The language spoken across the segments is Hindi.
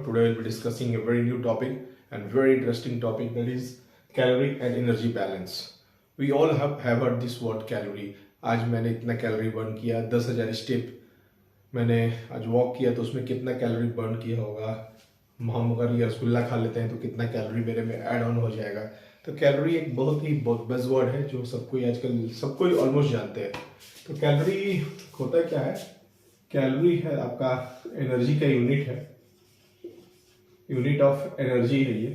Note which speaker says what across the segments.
Speaker 1: Today we'll be discussing a very new topic and very interesting topic, that is calorie and energy balance. We all have heard this word calorie. आज मैंने इतना कैलोरी बर्न किया, 10,000 स्टेप मैंने आज वॉक किया तो उसमें कितना कैलोरी बर्न किया होगा। हम अगर ये रसगुल्ला खा लेते हैं तो कितना कैलोरी मेरे में ऐड ऑन हो जाएगा। तो कैलोरी एक बहुत ही बज़वर्ड है जो सबको आजकल सबको ऑलमोस्ट जानते हैं। तो कैलोरी होता क्या है? कैलोरी है आपका एनर्जी का यूनिट है, यूनिट ऑफ एनर्जी है ये।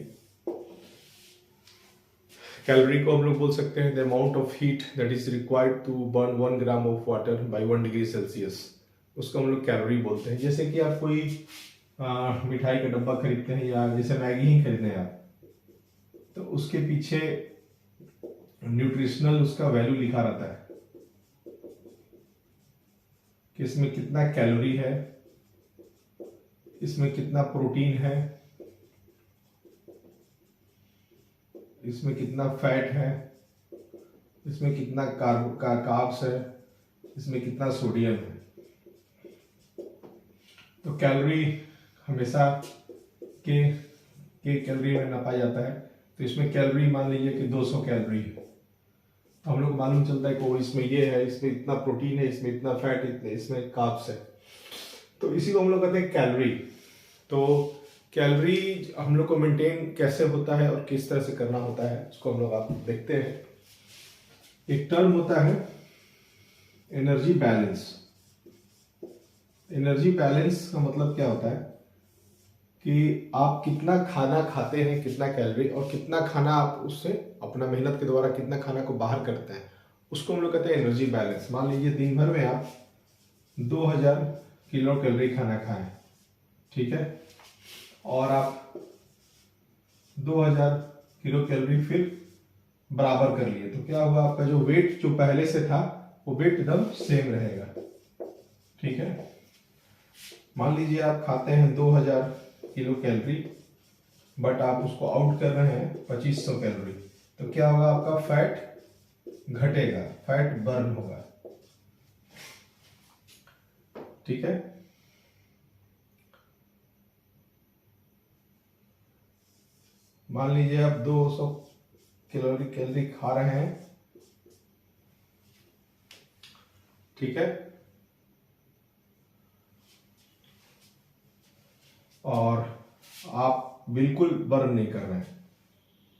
Speaker 1: कैलोरी को हम लोग बोल सकते हैं the amount of heat that is required to burn 1 gram of water by 1 degree Celsius, उसको हम लोग कैलोरी बोलते हैं। जैसे कि आप कोई मिठाई का डब्बा खरीदते हैं या जैसे मैगी ही खरीदते हैं आप, तो उसके पीछे न्यूट्रिशनल उसका वैल्यू लिखा रहता है कि इसमें कितना कैलोरी है, इसमें कितना प्रोटीन है, इसमें कितना फैट है, इसमें कितना कार्ब्स है, इसमें कितना सोडियम है। तो कैलोरी हमेशा के कैलोरी में नापा जाता है। तो इसमें कैलोरी मान लीजिए कि 200 कैलोरी है, तो हम लोग मालूम चलता है कि इसमें ये है, इसमें इतना प्रोटीन है, इसमें इतना फैट, इतने इसमें कार्ब्स है। तो इसी को हम लोग कहते हैं कैलोरी। तो कैलोरी हम लोग को मेंटेन कैसे होता है और किस तरह से करना होता है उसको हम लोग आप देखते हैं। एक टर्म होता है एनर्जी बैलेंस। एनर्जी बैलेंस का मतलब क्या होता है कि आप कितना खाना खाते हैं, कितना कैलोरी, और कितना खाना आप उससे अपना मेहनत के द्वारा कितना खाना को बाहर करते हैं, उसको हम लोग कहते हैं एनर्जी बैलेंस। मान लीजिए दिन भर में आप 2000 किलो कैलोरी खाना खाएं, ठीक है, और आप 2000 किलो कैलोरी फिर बराबर कर लिए, तो क्या होगा, आपका जो वेट जो पहले से था वो वेट एकदम सेम रहेगा, ठीक है। मान लीजिए आप खाते हैं 2000 किलो कैलोरी, बट आप उसको आउट कर रहे हैं 2500 कैलोरी, तो क्या होगा, आपका फैट घटेगा, फैट बर्न होगा, ठीक है। मान लीजिए आप 200 कैलोरी खा रहे हैं, ठीक है, और आप बिल्कुल बर्न नहीं कर रहे हैं,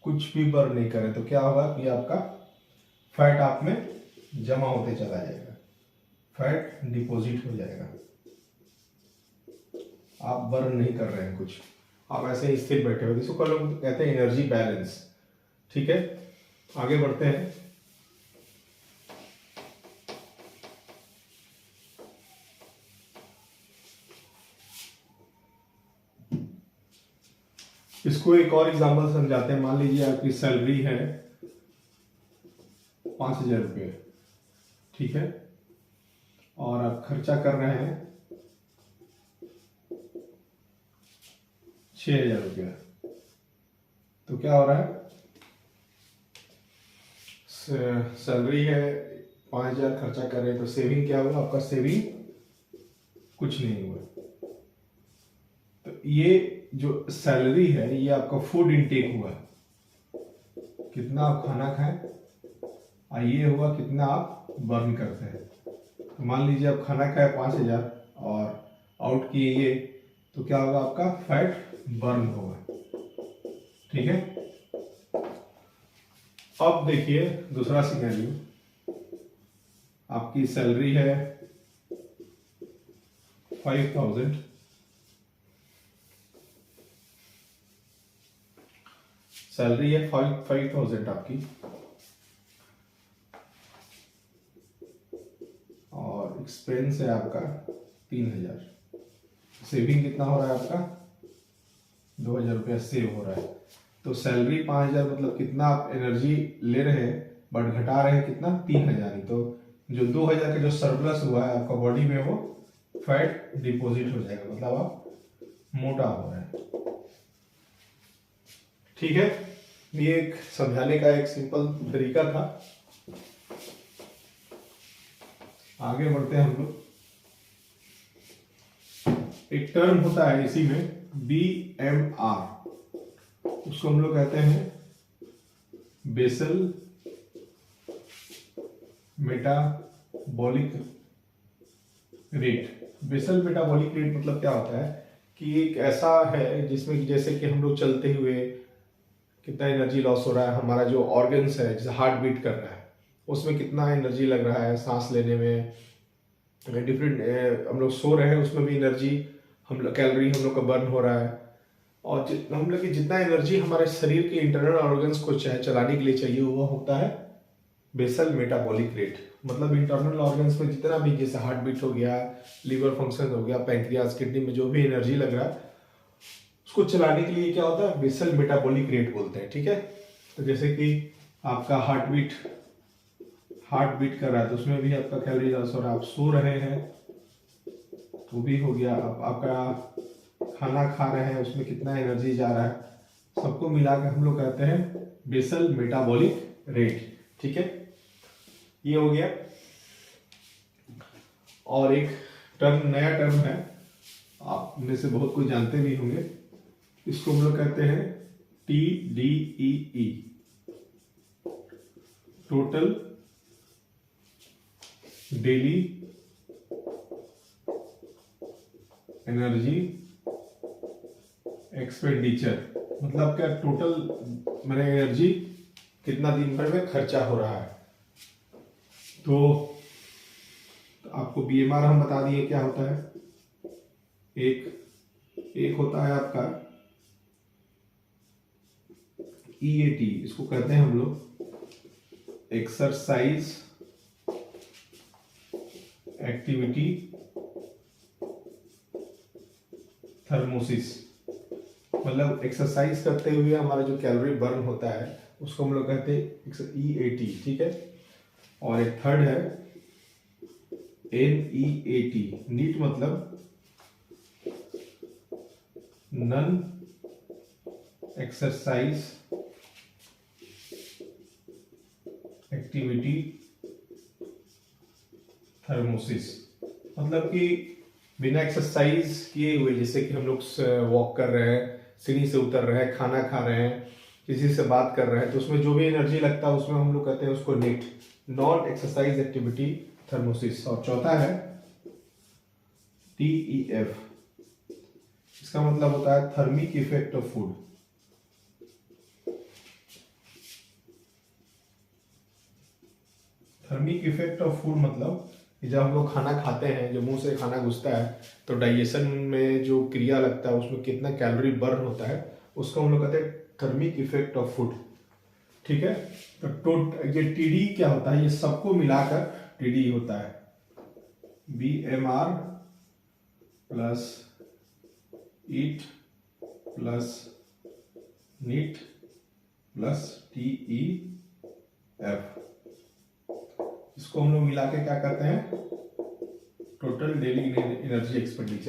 Speaker 1: कुछ भी बर्न नहीं कर रहे, तो क्या होगा कि आपका फैट आप में जमा होते चला जाएगा, फैट डिपॉजिट हो जाएगा। आप बर्न नहीं कर रहे हैं कुछ, आप ऐसे ही स्थिर बैठे हुए, इसको लोग कहते हैं एनर्जी बैलेंस, ठीक है। आगे बढ़ते हैं। इसको एक और एग्जांपल समझाते हैं। मान लीजिए आपकी सैलरी है 5000 रुपये, ठीक है, और आप खर्चा कर रहे हैं 6000 रुपया, तो क्या हो रहा है, सैलरी है 5000, खर्चा कर रहे हैं, तो सेविंग क्या हुआ, आपका सेविंग कुछ नहीं हुआ। तो ये जो सैलरी है ये आपका फूड इंटेक हुआ, कितना आप खाना खाएं, और ये हुआ कितना आप बर्न करते हैं। तो मान लीजिए आप खाना खाए 5000 और आउट किए ये, तो क्या होगा, आपका फैट बर्न होगा, ठीक है। अब देखिए दूसरा सिनेरियो, आपकी सैलरी है 5000, सैलरी है 5000 आपकी, और एक्सपेंस है आपका 3000, सेविंग कितना हो रहा है आपका, 2000 रुपया सेव हो रहा है। तो सैलरी 5000 मतलब कितना आप एनर्जी ले रहे हैं, बट घटा रहे हैं कितना, 3000 ही। तो जो 2000 का जो सरप्लस हुआ है आपका बॉडी में, वो फैट डिपॉजिट हो जाएगा, मतलब आप मोटा हो रहे हैं, ठीक है। ये एक समझाने का एक सिंपल तरीका था। आगे बढ़ते हैं हम लोग। एक टर्म होता है इसी में BMR, उसको हम लोग कहते हैं basal metabolic rate. Basal metabolic rate मतलब क्या होता है कि एक ऐसा है जिसमें जैसे कि हम लोग चलते हुए कितना एनर्जी लॉस हो रहा है, हमारा जो ऑर्गन्स है जैसे हार्ट बीट कर रहा है उसमें कितना एनर्जी लग रहा है, सांस लेने में डिफरेंट, हम लोग सो रहे हैं उसमें भी एनर्जी हम लोग कैलोरी हम लोग का बर्न हो रहा है, और हम लोग की जितना एनर्जी हमारे शरीर के इंटरनल ऑर्गन्स को चलाने के लिए चाहिए वो होता है बेसल मेटाबॉलिक रेट। मतलब इंटरनल ऑर्गन्स में जितना भी जैसे हार्ट बीट हो गया, लीवर फंक्शन हो गया, पैंक्रियाज, किडनी में जो भी एनर्जी लग रहा है उसको चलाने के लिए क्या होता है बेसल मेटाबॉलिक रेट बोलते हैं। ठीक है, तो जैसे कि आपका हार्ट बीट कर रहा है तो उसमें भी आपका कैलोरी लॉस हो रहा है, आप सो रहे हैं तो भी हो गया, आपका खाना खा रहे हैं उसमें कितना एनर्जी जा रहा है, सबको मिलाकर हम लोग कहते हैं बेसल मेटाबॉलिक रेट। ठीक है, ये हो गया। और एक नया टर्म है, आप में से बहुत कोई जानते भी होंगे, इसको हम लोग कहते हैं TDEE, total daily energy expenditure. मतलब क्या, टोटल मेरा एनर्जी कितना दिन भर में खर्चा हो रहा है। तो आपको BMR हम बता दिए क्या होता है। एक होता है आपका EAT, इसको कहते हैं हम लोग एक्सरसाइज एक्टिविटी थर्मोसिस। मतलब एक्सरसाइज करते हुए हमारा जो कैलोरी बर्न होता है उसको हम लोग कहते हैं EAT। ठीक है, और एक थर्ड है NEAT, नीट मतलब नन एक्सरसाइज एक्टिविटी थर्मोसिस। मतलब कि बिना एक्सरसाइज किए हुए, जैसे कि हम लोग वॉक कर रहे हैं, सीढ़ी से उतर रहे हैं, खाना खा रहे हैं, किसी से बात कर रहे हैं, तो उसमें जो भी एनर्जी लगता है उसमें हम लोग कहते हैं उसको नीट, नॉन एक्सरसाइज एक्टिविटी थर्मोसिस। और चौथा है TEF, इसका मतलब होता है thermic effect of food. Thermic effect of food मतलब जब हम लोग खाना खाते हैं, जो मुंह से खाना घुसता है तो डाइजेशन में जो क्रिया लगता है उसमें कितना कैलोरी बर्न होता है, उसको हम लोग कहते हैं थर्मिक इफेक्ट ऑफ फूड। ठीक है, तो ये TD क्या होता है, ये सबको मिलाकर TD होता है। BMR प्लस ईट प्लस नीट प्लस TEF, इसको हम लोग मिला के क्या करते हैं टोटल डेली एनर्जी एक्सपेंडिचर।